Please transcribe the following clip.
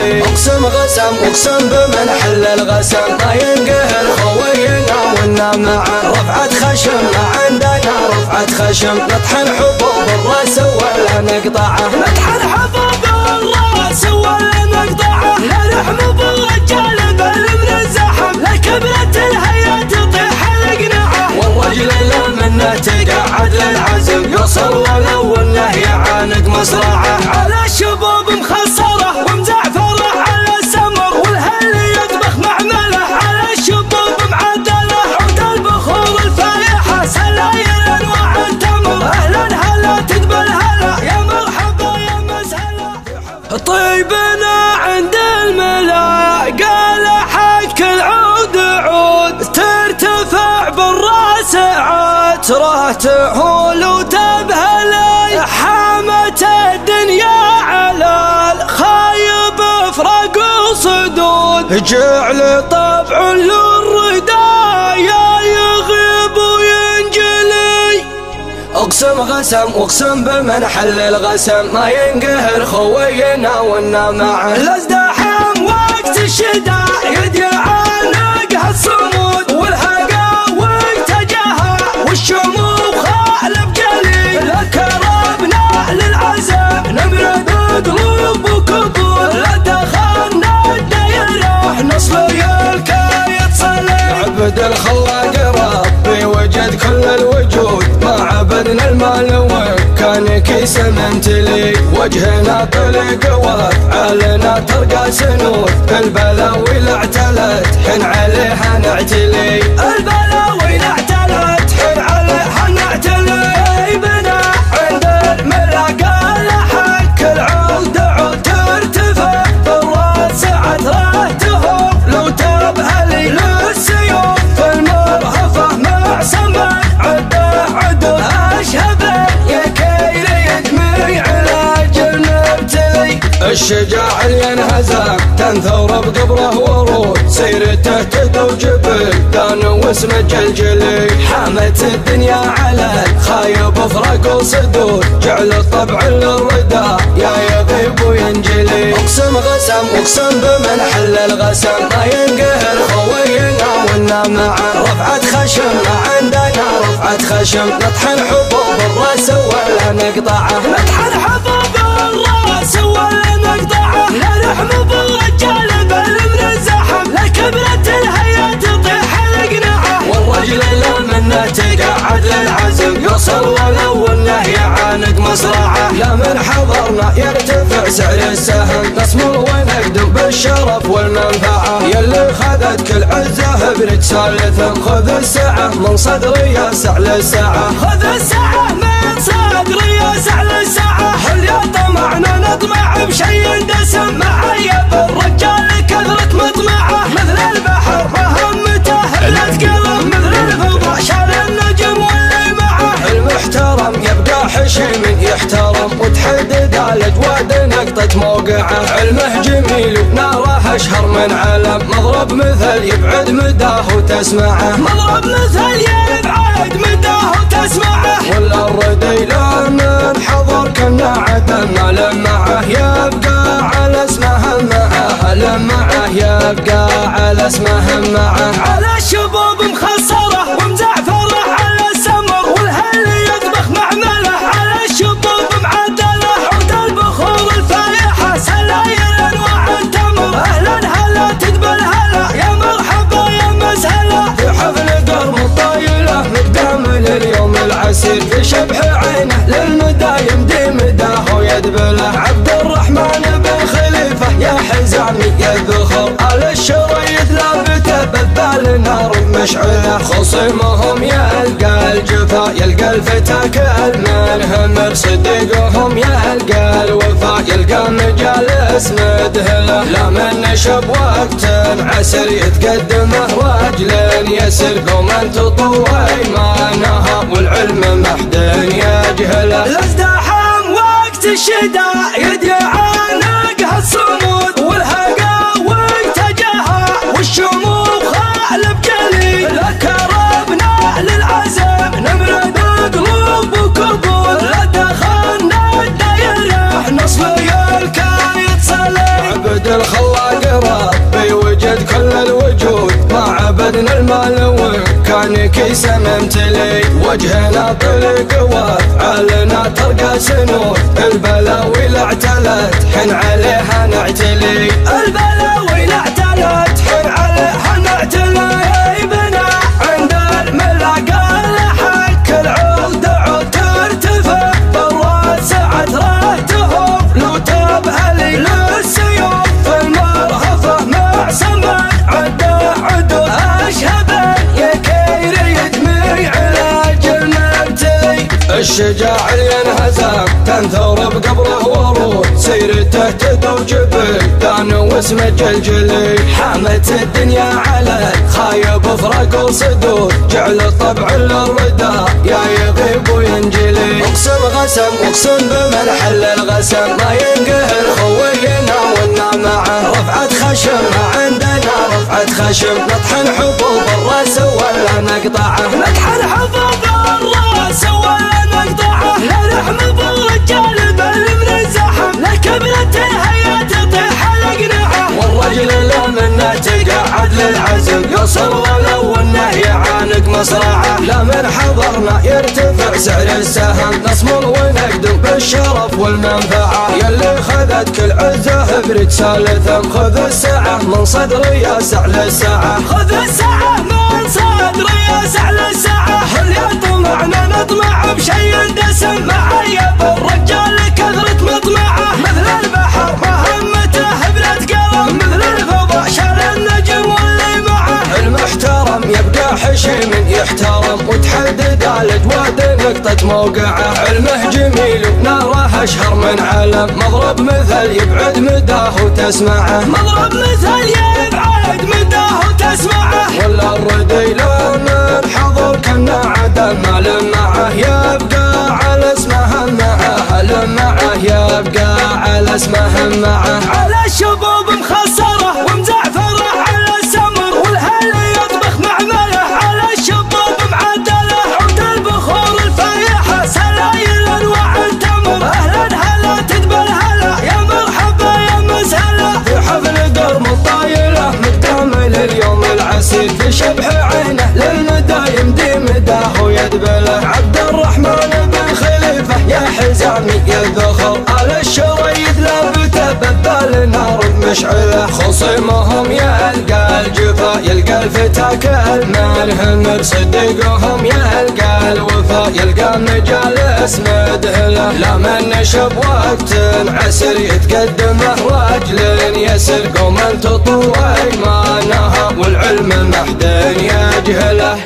اقسم غسم اقسم بمن حل الغسم ما ينقهر خوينا ونا معه رفعة خشم ما عندنا رفعة خشم نطحن حبوب الراس ولا نقطعه نطحن حبوب الراس ولا نقطعه لا نحمض الرجال بل من الزحم لا كبرت الهيا تطيح القناعه والرجل لا منه تقعد للعزم يوصل ولو انه يعانق مصرعه على الشبوب مخصره ومزعفره على السمر والهل يطبخ معمله على الشبوب معدله عود البخور الفايحه سلايل انواع التمر اهلا هلا تقبل هلا يا مرحبا يا مسهلا طيبنا عند الملا قال حك العود عود ترتفع بالراس عتره تهول وتبهلي حامت الدنيا على الخايب افرق صدود جعل طبع للردايا يغيب وينجلي اقسم غسم اقسم بمن حل الغسم ما ينقهر خوينا ونا معه الازدحام وقت الشداء يدعانق الصمود والهقاوق تجاهى والشموخ خالف جلي لكربنا للعزم نمرد قلوب وكبود لا دخلنا الدايره نصلي الكايد صلي عبد الخلاق ربي وجد كل الوجود ما عبدنا المال وكان كيس ممتلي وجهنا طلق وافعالنا ترقى سنود البلاوي لا اعتلت حن عليها نعتلي البلاوي لا اعتلت حن عليها نعتلي بنا عند الملا قال حك العود عود ترتفع بالراس عثره تهب لو تبهلي للسيوف في المرهفه مع سمع عده اشهبه يا كيل يدمي علاج المبتلي الشجاع اللي ينهزم تنثور بقبره ورود سيرته تدو جبل دان واسمه جلجلي حامت الدنيا على خايب افرق وصدود جعل الطبع للردى يا يغيب وينجلي اقسم غسم اقسم بمن حل الغسم ما ينقهر خوينا ونا معه رفعة خشم ما عندنا رفعة خشم نطحن حبوب الراس ولا نقطعه نطحن حبوب الراس ولا نقطعه لا نحمض الرجال بل من الزحم لا كبرت الهيا تطيح القناعه والرجل لا منه تقعد للعزم يوصل ولو انه يعانق مصرعه لا من حضرنا يرتفع سعر السهم نصمر ونقدم بالشرف والمنفعه يلي خذت كل عزه برجسال ثم خذ الساعه من صدري يسع للساعه خذ الساعه من صدري يسع للساعه هل يا طمعنا نطمع بشيء دسم معيب الرجال كثرة مطمعه مثل البحر مهمته هبلت قلم مثل الفضاء شال النجم واللي معه المحترم يبقى حشيم يحترم وتحدد الاجواد نقطة موقعه علمه جميل وناره اشهر من علم مضرب مثل يبعد مداه وتسمعه مضرب مثل يبعد مداه وتسمعه ولا الردي لا من حضر كنا عدم ما لمعه يبقى على اسمه معه لمعه يبقى على اسمه معه على الشبوب مخصره ومزعفره على السمر والهل يطبخ معمله على الشبوب معدله عود البخور الفايحه سلايل انواع التمر اهلا هلا تقبل هلا يا مرحبا يا مسهلا في حفل قرم الطايله مقدام لليوم العسير في شبح عينه للمدى يمدي مداه ويدبله عبد الرحمن بن خليفه يا حزامي يا الذخر على الشريط لابته بذال نار مشعله خصيمهم يلقى الجفا يلقى الفتى كالمنهمر صديقهم يلقى الوفا يلقى مجالس مدهله لا من نشب وقت عسر يتقدمه رجل يسر قوما تطوي ما نهى والعلم محد يجهله الازدحام وقت الشداء يدعانق الصمود والهقاوق تجاهى والشموخ خالف جلي لكربنا للعزم نمرد قلوب وكبود لا دخلنا الدايره نصلي الكايد صلي عبد الخلاق ربي وجد كل الوجود، ما عبدنا المال وكان كيسه ممتلي، وجهنا طلق وافعالنا ترقى سنود، البلاوي لا اعتلت حن عليها نعتلي، البلاوي لا اعتلت حن عليها نعتلي، بنا عند الملاقى لحق العود عود ترتفع، بالراس عترتهم لو تبهلي للسيوف، في المرهفة مع سمك عده عدو اشهبا، يا كير يدمي علاج المبتلي، الشجاع اللي انهزم تنثر بقبره ورود، سيرته تدو جبل دان واسمه جلجلي، حامت الدنيا على خايب افرق وصدود، جعل طبع للردى يا يغيب وينجلي، اقسم غسم واقسم بمن حل الغسم، ما ينقهر خوينا ونا معه رفعت خشم، ما عندنا رفعت خشم، نطحن حبوب الراس ولا نقطعه، نطحن حبوب الراس ولا نقطعه، لا نحمد الرجال بل من الزحم، لا كبلته هي تطيح الاقنعه، والرجل لا منا تقعد للعزم، يوصل ولو انه يعانق مصرعه، لا من حضرنا يرتفع سعر السهم، نصمر ونقدم بالشرف والمنفعه، يلي خذت كل عزه برجال ثم، خذ الساعه من صدر ياسع للساعه، خذ الساعه من صدر ياسع للساعه، هل يطمعنا نطمع بشيء دسم، معايا بالرجال كثرة مطمعه، مثل البحر مهمته بلاد قلم، مثل الفضاء شال النجم واللي معه، المحترم يبقى حشيم يحترم، وتحدد الاجواد نقطة موقعه، علمه جميل وناره اشهر من علم، مضرب مثل يبعد مداه وتسمعه، مضرب مثل يبعد مداه وتسمعه، ولا الردي لو من حضر كنا عدم ما لمعه، يبقى على اسمه معه، لمعه يبقى على اسمه معه، على الشبوب مخسره ومزعفره على السمر، والهل يطبخ مع ملح، على الشبوب معدله عود البخور الفايحه، سلايل انواع التمر، اهلا هلا تدبر هلا، يا مرحبا يا مسهلا، في حفل درم الطايله متكامل اليوم العسير، في شبح عينه للمدى يمدي مداه ويدبله، عبد الرحمن بن خليفه يا حزامي يا الذخر، على الشريد لابته ببال نار مشعله، خصيمهم يلقى الجفا يلقى الفتى كالملهم، صدقهم يلقى الوفا يلقى مجالس مدهله، لا من نشب وقت عسر يتقدمه رجل يسر، قوم تطوع ما نهى والعلم محد يجهله.